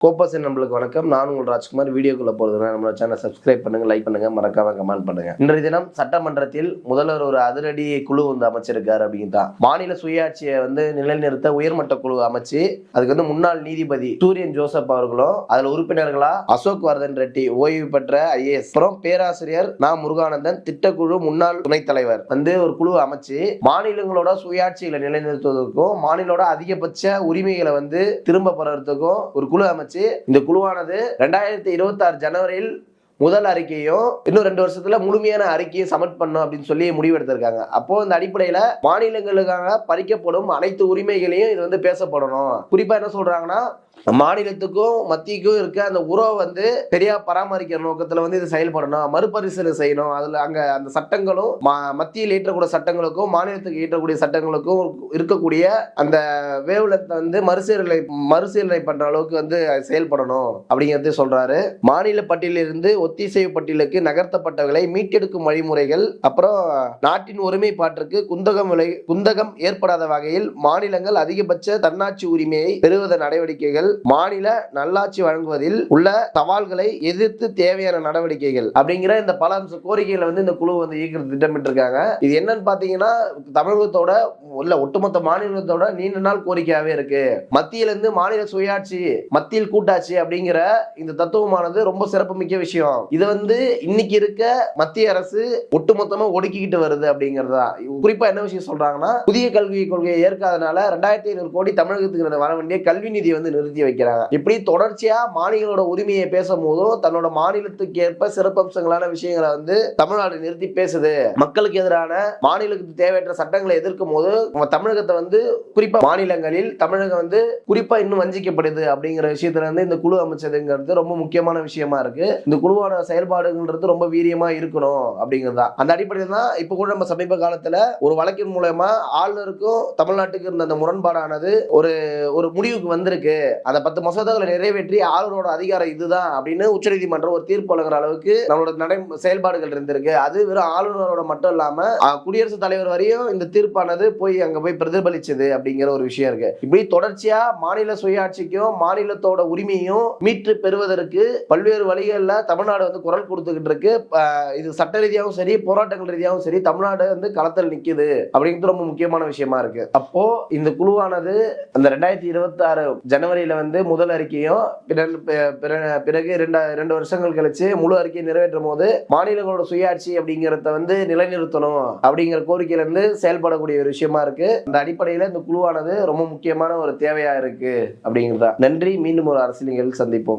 கோப்பசன் நம்மளுக்கு வணக்கம். நான் உங்கள் ராஜ்குமார். வீடியோக்குள்ள போறதுனா நம்ம சேனல் சப்ஸ்கிரைப் பண்ணுங்க, லைக் பண்ணுங்க, மறக்காம கமெண்ட் பண்ணுங்க. இன்றைய தினம் சட்டமன்றத்தில் முதல்வர் ஒரு அதிரடி குழு அமைச்சிருக்காரு அப்படிங்கிறதான். மாநில சுயாட்சியை நிலைநிறுத்த உயர்மட்ட குழு அமைச்சு அதுக்கு முன்னாள் நீதிபதி சூரியன் ஜோசப் அவர்களும் அதுல உறுப்பினர்களா அசோக் வர்தன் ரெட்டி ஓய்வு பெற்ற ஐஏஎஸ், அப்புறம் பேராசிரியர் நா முருகானந்தன் திட்டக்குழு முன்னாள் துணைத் தலைவர் ஒரு குழு அமைச்சு மாநிலங்களோட சுயாட்சிகளை நிலைநிறுத்துவதற்கும் மாநிலோட அதிகபட்ச உரிமைகளை திரும்ப பெறறதுக்கும் ஒரு குழு அமைச்சு இந்த குழுவானது 2026 ஜனவரியில் முதல் அறிக்கையும் இன்னும் 2 வருஷத்துல முழுமையான அறிக்கையை சப்மிட் பண்ணும் அப்படின்னு சொல்லி முடிவெடுத்திருக்காங்க. அப்போ இந்த அடிப்படையில மாநிலங்களுக்காக பறிக்கப்படும் அனைத்து உரிமைகளையும் இது பேசப்படணும். குறிப்பா என்ன சொல்றாங்கன்னா, மாநிலத்துக்கும் மத்தியக்கும் இருக்க அந்த உறவை சரியா பராமரிக்கிற நோக்கத்துல இது செயல்படணும், மறுபரிசீலனை செய்யணும். அதுல அங்க அந்த சட்டங்களும் மத்தியில் ஏற்றக்கூடிய சட்டங்களுக்கும் மாநிலத்துக்கு ஏற்றக்கூடிய சட்டங்களுக்கும் இருக்கக்கூடிய அந்த வேவ்லென்த் மறுசீலனை பண்ற அளவுக்கு செயல்படணும் அப்படிங்கிறது சொல்றாரு. மாநில பட்டியலிருந்து ஒத்திசைவு பட்டியலுக்கு நகர்த்தப்பட்டவர்களை மீட்டெடுக்கும் வழிமுறைகள், அப்புறம் நாட்டின் ஒருமைப்பாட்டிற்கு குந்தகம் ஏற்படாத வகையில் மாநிலங்கள் அதிகபட்ச தன்னாட்சி உரிமையை பெறுவத நடவடிக்கைகள், மாநில நல்லாட்சி வழங்குவதில் உள்ள சவால்களை எதிர்த்து தேவையான நடவடிக்கைகள் அப்படிங்கிற இந்த பல அம்ச கோரிக்கைகளை இந்த குழு ஈர்க்கிறது திட்டமிட்டிருக்காங்க. இது என்னன்னு பாத்தீங்கன்னா, தமிழகத்தோட உள்ள ஒட்டுமொத்த மாநிலத்தோட நீண்ட நாள் கோரிக்கையாவே இருக்கு. மத்தியிலிருந்து மாநில சுயாட்சி, மத்தியில் கூட்டாட்சி அப்படிங்கிற இந்த தத்துவமானது ரொம்ப சிறப்புமிக்க விஷயம். இது இன்னைக்கு இருக்க மத்திய அரசு ஒட்டுமொத்தமா ஒடுக்கிக்கிட்டு வருது அப்படிங்கறதா. குறிப்பா என்ன விஷயம் சொல்றாங்கன்னா, புதிய கல்வி கொள்கையை ஏற்காதனால 2500 கோடி தமிழகத்துக்கு வர வேண்டிய கல்வி நிதி நிறுத்தி வைக்கிறாங்க. இப்படி தொடர்ச்சியா மாநிலங்களோட உரிமையை பேசும்போதும் தன்னோட மாநிலத்துக்கு ஏற்ப சிறப்பம்சங்களான விஷயங்களை தமிழ்நாடு நிறுத்தி பேசுது. மக்களுக்கு எதிரான மாநிலத்துக்கு தேவையற்ற சட்டங்களை எதிர்க்கும் போது தமிழகத்தை குறிப்பா மாநிலங்களில் தமிழகம் குறிப்பா இன்னும் வஞ்சிக்கப்படுது அப்படிங்கிற விஷயத்துல இந்த குழு அமைச்சதுங்கிறது ரொம்ப முக்கியமான விஷயமா இருக்கு. இந்த குழுவோட செயல்பாடுங்கிறது ரொம்ப வீரியமா இருக்கணும் அப்படிங்கிறதா. அந்த அடிப்படையில் தான் இப்ப கூட நம்ம சமீப காலத்துல ஒரு வழக்கின் மூலமா ஆளுநருக்கும் தமிழ்நாட்டுக்கு இருந்த அந்த முரண்பாடானது ஒரு முடிவுக்கு வந்திருக்கு. அந்த 10 மசோதாக்களை நிறைவேற்றி ஆளுநரோட அதிகாரம் இதுதான் அப்படின்னு உச்சநீதிமன்றம் ஒரு தீர்ப்பு வழங்குற அளவுக்கு நம்மளோட செயல்பாடுகள் இருந்திருக்கு. அது வெறும் ஆளுநரோட மட்டும் இல்லாம குடியரசுத் தலைவர் வரையும் இந்த தீர்ப்பானது அங்க போய் பிரதிபலிச்சது அப்படிங்கிற ஒரு விஷயம் இருக்கு. இப்படி தொடர்ச்சியா மாநில சுயாட்சிக்கும் மாநிலத்தோட உரிமையும் மீட்டு பெறுவதற்கு பல்வேறு வழிகள்ல தமிழ்நாடு குரல் கொடுத்துக்கிட்டு இருக்கு. இது சட்ட ரீதியாகவும் சரி, போராட்டங்கள் ரீதியாகவும் சரி, தமிழ்நாடு களத்தில் நிக்குது அப்படிங்கிறது ரொம்ப முக்கியமான விஷயமா இருக்கு. அப்போ இந்த குழுவானது அந்த 2026 ஜனவரியில முதல் அறிக்கையும் பிறகு 2 வருஷங்கள் கழிச்சு முழு அறிக்கையை நிறைவேற்றும் போது மாநிலங்களோட சுயாட்சி அப்படிங்கறத நிலைநிறுத்தணும் அப்படிங்கிற கோரிக்கையில செயல்படக்கூடிய ஒரு விஷயமா இருக்கு. அந்த அடிப்படையில இந்த குழுவானது ரொம்ப முக்கியமான ஒரு தேவையா இருக்கு அப்படிங்கிறதா. நன்றி. மீண்டும் ஒரு அரசியல் சந்திப்போம்.